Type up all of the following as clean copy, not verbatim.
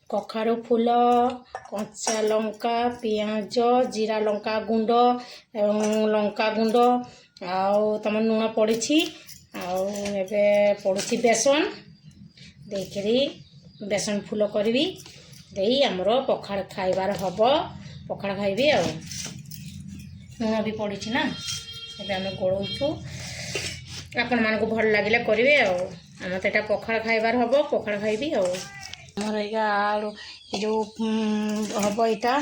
कखारु फूल कंचा लंका पियाज जीरा लंका गुंड लंका गुंड आउ तुम लुण पड़ी आबे पड़ुची बेसन देखिरी बेसन फूल करी आमर पखाड़ खाइबार हम पखाड़ खाइबी आ लुण भी पड़ी ना एबे आम गोलौछु आपण मानक भल लगे करेंगे आम तो यहाँ पखाड़ खाइबार हम पखाड़ खाइबी आमर या आलू जो हम यहाँ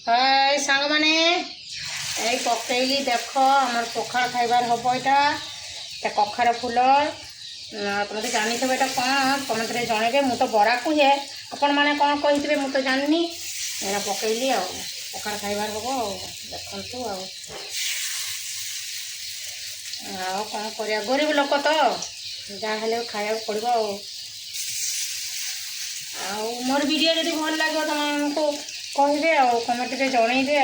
हाय सांग माने এই পকাইলি দেখো আমার পখাড় খাইবার হব এটা কখার ফুল তোমাদের জানিথবে এটা কম কমেন্টরে জনাইবে মু তো বরা কুহে আপন মানে কোন কইতিবে মু তো জানি এটা পকাইলি আ পখাড় খাইবার হব দেখন্তু কোন করিয়া গরিব লোক তো যা হলে খাইବାକୁ পড়িব মোর ভিডিও যদি ভাল লাগে তোমাকে কইবে কমেন্টরে জনাইবে